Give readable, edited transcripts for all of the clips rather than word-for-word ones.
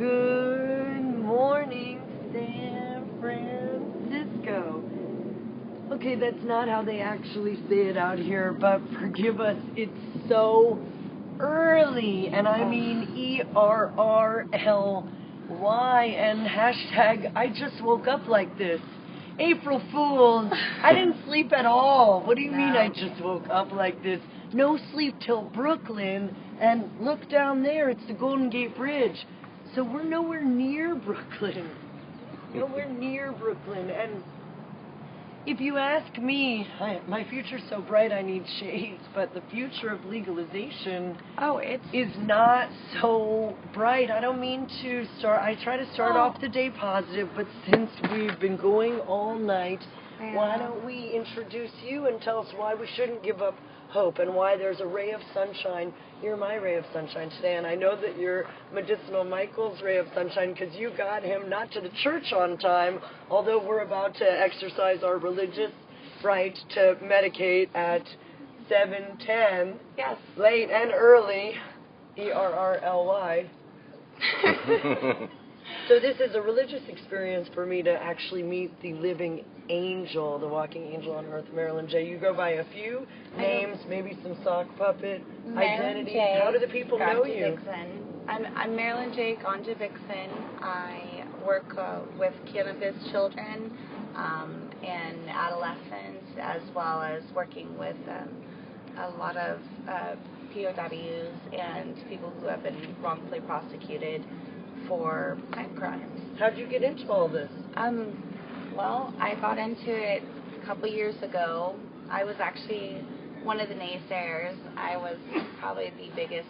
Good morning, San Francisco. Okay, that's not how they actually say it out here, but forgive us, it's so early, and I mean ERRLY, and hashtag I just woke up like this. April Fools, I didn't sleep at all. What do you mean I just woke up like this? No sleep till Brooklyn, and look down there, it's the Golden Gate Bridge. So we're nowhere near Brooklyn. Nowhere near Brooklyn, and if you ask me, my future's so bright I need shades, but the future of legalization is not so bright. I don't mean to I try to start off the day positive, but since we've been going all night, why don't we introduce you and tell us why we shouldn't give up hope and why there's a ray of sunshine. You're my ray of sunshine today, and I know that you're Medicinal Michael's ray of sunshine because you got him not to the church on time, although we're about to exercise our religious right to medicate at 7:10. Yes. Late and early. ERRLY. So this is a religious experience for me to actually meet the living angel, the walking angel on earth, Marilyn J. You go by a few names, maybe some sock puppet identity. How do the people know you? I'm Marilyn J. Ganja Vixen. I work with cannabis children and adolescents, as well as working with a lot of POWs and people who have been wrongfully prosecuted for crime crimes. How'd you get into all this? Well, I got into it a couple years ago. I was actually one of the naysayers. I was probably the biggest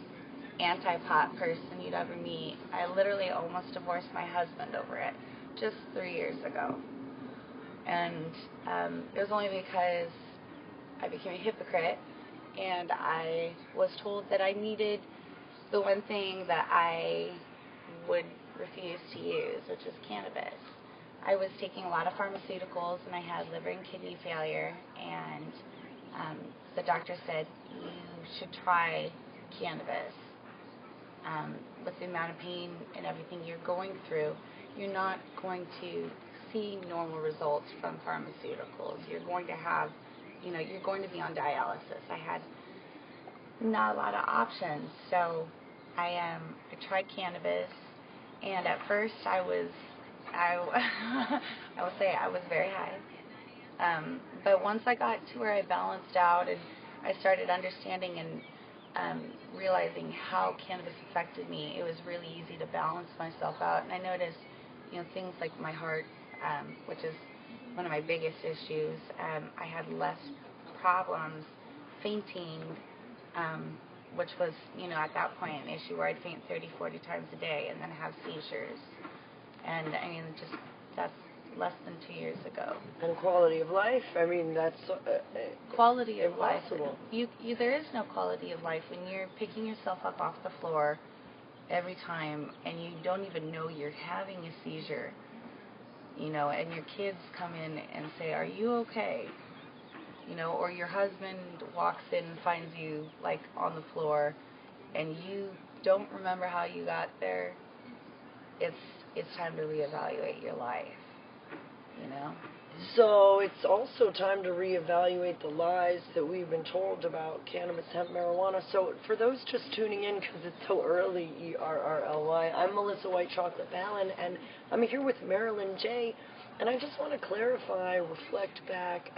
anti-pot person you'd ever meet. I literally almost divorced my husband over it just 3 years ago. And it was only because I became a hypocrite and I was told that I needed the one thing that I would refuse to use, which is cannabis. I was taking a lot of pharmaceuticals and I had liver and kidney failure, and the doctor said you should try cannabis. With the amount of pain and everything you're going through, you're not going to see normal results from pharmaceuticals. You're going to have, you're going to be on dialysis. I had not a lot of options, so I tried cannabis, and at first I will say I was very high. But once I got to where I balanced out and I started understanding and realizing how cannabis affected me, it was really easy to balance myself out. And I noticed, things like my heart, which is one of my biggest issues. I had less problems fainting, which was, at that point an issue where I'd faint 30, 40 times a day and then have seizures. And I mean, that's less than 2 years ago. And quality of life, that's quality of impossible. Life. There is no quality of life when you're picking yourself up off the floor every time and you don't even know you're having a seizure, and your kids come in and say, "Are you okay?" Or your husband walks in and finds you on the floor and you don't remember how you got there. It's time to reevaluate your life, So it's also time to reevaluate the lies that we've been told about cannabis, hemp, marijuana. So for those just tuning in because it's so early, ERRLY, I'm Melissa White Chocolate Ballin, and I'm here with Marilyn J. And I just want to clarify, reflect back.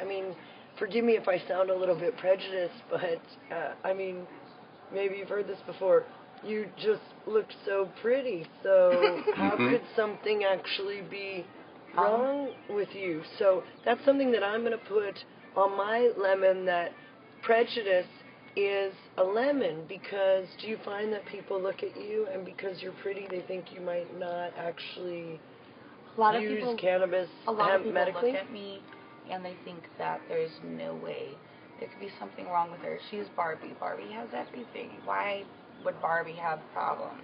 Forgive me if I sound a little bit prejudiced, but maybe you've heard this before. You just look so pretty, so how could something actually be wrong with you? So that's something that I'm going to put on my lemon, that prejudice is a lemon, because do you find that people look at you and because you're pretty they think you might not actually use cannabis, hemp medically? Look at me and they think that there's no way there could be something wrong with her. She's Barbie. Barbie has everything. Why would Barbie have problems?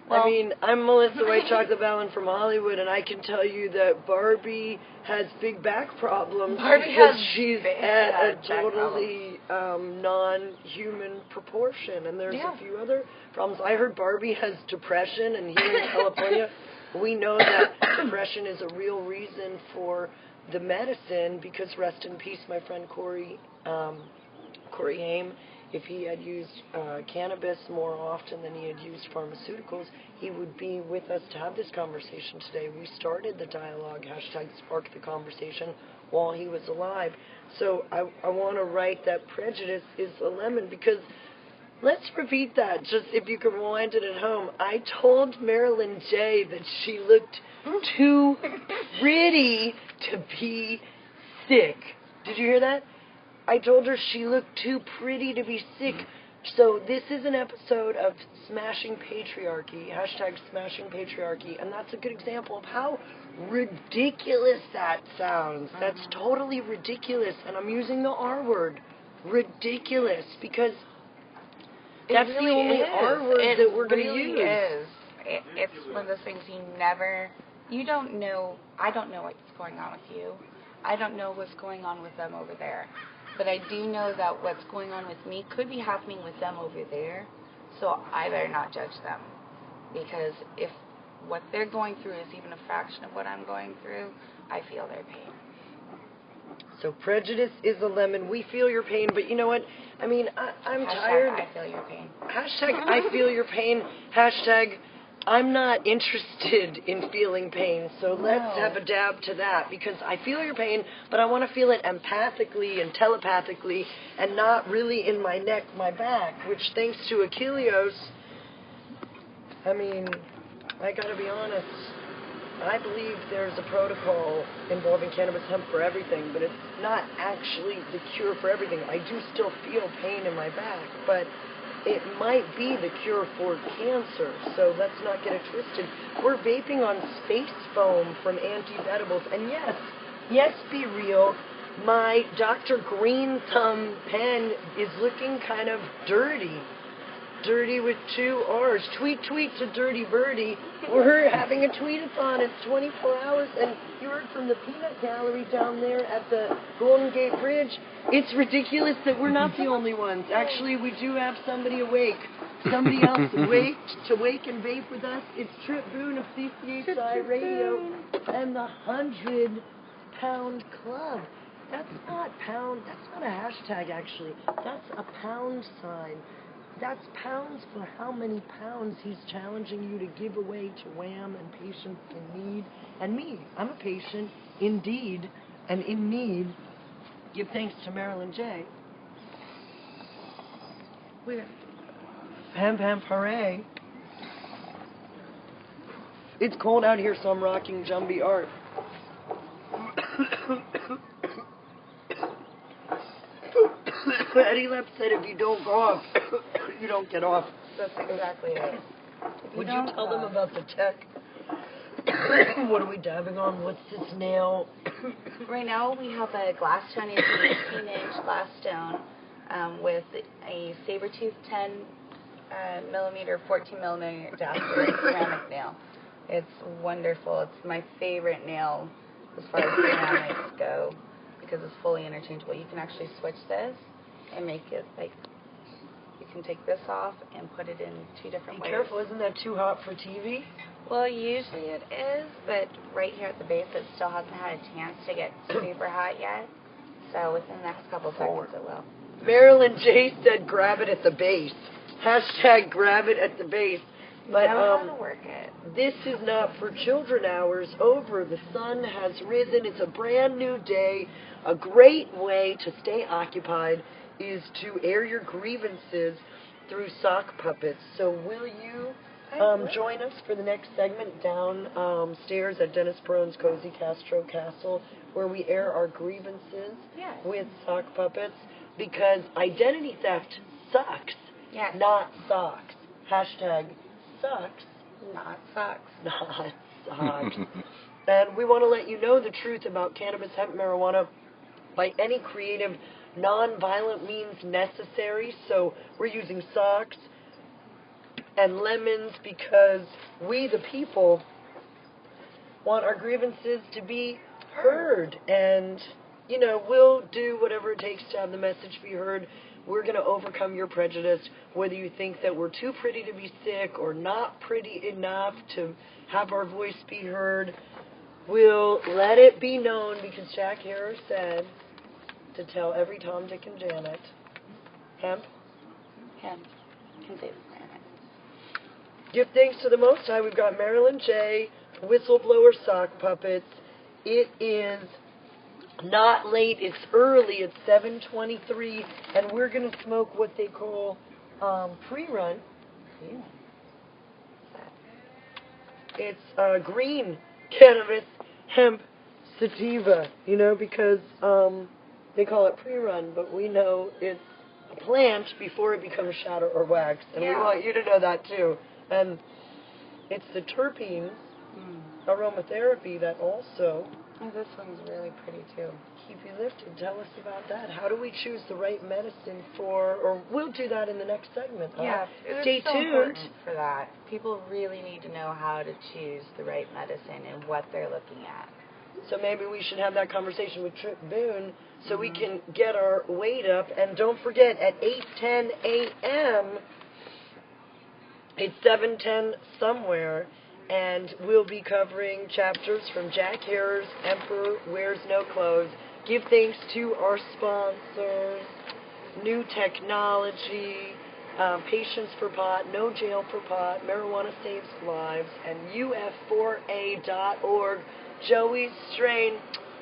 Well, I'm Melissa White Chocolate Ballin from Hollywood, and I can tell you that Barbie has big back problems because she's at a totally non-human proportion, and there's Yeah. a few other problems. I heard Barbie has depression, and here in California, we know that depression is a real reason for the medicine, because rest in peace, my friend Corey Haim, if he had used cannabis more often than he had used pharmaceuticals, he would be with us to have this conversation today. We started the dialogue, #spark the conversation, while he was alive. So I want to write that prejudice is a lemon, because let's repeat that, just if you can rewind it at home. I told Marilyn J. that she looked too pretty to be sick. Did you hear that? I told her she looked too pretty to be sick. So this is an episode of Smashing Patriarchy, #Smashing Patriarchy, and that's a good example of how ridiculous that sounds. That's totally ridiculous, and I'm using the R word, ridiculous, because that's really the only R word that we're going to really use. Is. It's one of those things you don't know. I don't know what's going on with you. I don't know what's going on with them over there. But I do know that what's going on with me could be happening with them over there, so I better not judge them. Because if what they're going through is even a fraction of what I'm going through, I feel their pain. So prejudice is a lemon. We feel your pain, but you know what? I mean, I'm tired. I feel your pain. #I feel your pain. I'm not interested in feeling pain, so let's have a dab to that, because I feel your pain, but I want to feel it empathically and telepathically and not really in my neck, my back, which thanks to Achilleos, I mean, I got to be honest, I believe there's a protocol involving cannabis hemp for everything, but it's not actually the cure for everything. I do still feel pain in my back, but it might be the cure for cancer, so let's not get it twisted. We're vaping on space foam from Anti-Edibles, and yes, be real, my Dr. Green Thumb pen is looking kind of dirty. Dirty with 2 R's. Tweet to Dirty Birdie. We're having a tweet-a-thon. It's 24 hours, and you heard from the Peanut Gallery down there at the Golden Gate Bridge. It's ridiculous that we're not the only ones. Actually, we do have somebody awake. Somebody else awake to wake and vape with us. It's Trip Boone of CCHI Radio and the 100-Pound Club. That's not pound. That's not a hashtag, actually. That's a pound sign. That's pounds for how many pounds he's challenging you to give away to Wham and Patients in Need. And me, I'm a patient, indeed, and in need. Give thanks to Marilyn J. We're hemp, hooray. It's cold out here, so I'm rocking Jumbie art. Eddie Lepp said if you don't go off, you don't get off. That's exactly it. Would you tell them about the tech? What are we dabbing on? What's this nail? Right now we have a glass stone, it's an 18-inch glass stone with a saber-tooth 10 millimeter, 14 millimeter jasper ceramic nail. It's wonderful. It's my favorite nail as far as ceramics go because it's fully interchangeable. You can actually switch this and make it like, you can take this off and put it in 2 different ways. Be careful, isn't that too hot for TV? Well, usually it is, but right here at the base it still hasn't had a chance to get super hot yet. So within the next couple seconds it will. Marilyn J. said grab it at the base. Hashtag grab it at the base. But I don't know how to work it. This is not for children hours over. The sun has risen. It's a brand new day. A great way to stay occupied is to air your grievances through sock puppets. So will you join us for the next segment downstairs at Dennis Peron's Cozy Castro Castle, where we air our grievances with sock puppets? Because identity theft sucks, not socks. Hashtag sucks, not socks. Not socks. And we want to let you know the truth about cannabis, hemp, marijuana by any creative, non-violent means necessary. So we're using socks and lemons because we, the people, want our grievances to be heard. And you know, we'll do whatever it takes to have the message be heard. We're going to overcome your prejudice, whether you think that we're too pretty to be sick or not pretty enough to have our voice be heard. We'll let it be known, because Jack Herer said to tell every Tom, Dick, and Janet. Hemp? Hemp. Can say the planet. Give thanks to the Most High. We've got Marilyn J., Whistleblower Sock Puppets. It is not late. It's early. It's 7:23, and we're going to smoke what they call pre-run. Yeah. It's green cannabis hemp sativa, you know, because they call it pre-run, but we know it's a plant before it becomes shatter or wax, and we want you to know that too. And it's the terpenes, aromatherapy, that also... Oh, this one's really pretty too. Keep you lifted. Tell us about that. How do we choose the right medicine for, or we'll do that in the next segment. Huh? Yeah, Stay so tuned important for that. People really need to know how to choose the right medicine and what they're looking at. So maybe we should have that conversation with Trip Boone so we can get our weight up. And don't forget, at 8:10 a.m., it's 7:10 somewhere, and we'll be covering chapters from Jack Herer's Emperor Wears No Clothes. Give thanks to our sponsors, New Technology, Patients for Pot, No Jail for Pot, Marijuana Saves Lives, and UF4A.org. Joey's Strain.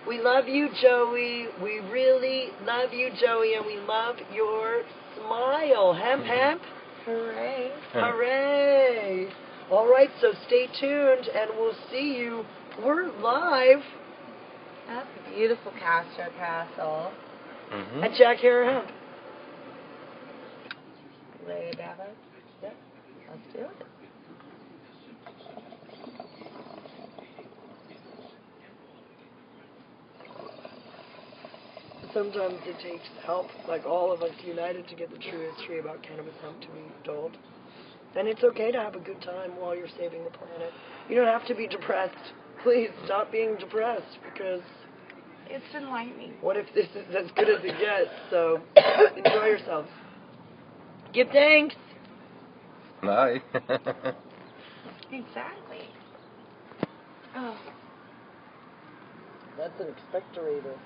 We love you, Joey. We really love you, Joey, and we love your smile. Hemp, hemp. Hooray. Hooray. All right, so stay tuned, and we'll see you. We're live That's a beautiful Castro Castle. at Jack Herer Hemp. Ready to dab it? Yeah. Let's do it. Sometimes it takes help, like all of us united, to get the true history about cannabis hemp to be told. And it's okay to have a good time while you're saving the planet. You don't have to be depressed. Please stop being depressed, because It's enlightening. what if this is as good as it gets? So enjoy yourselves. Give thanks. Bye. Exactly. Oh. That's an expectorator.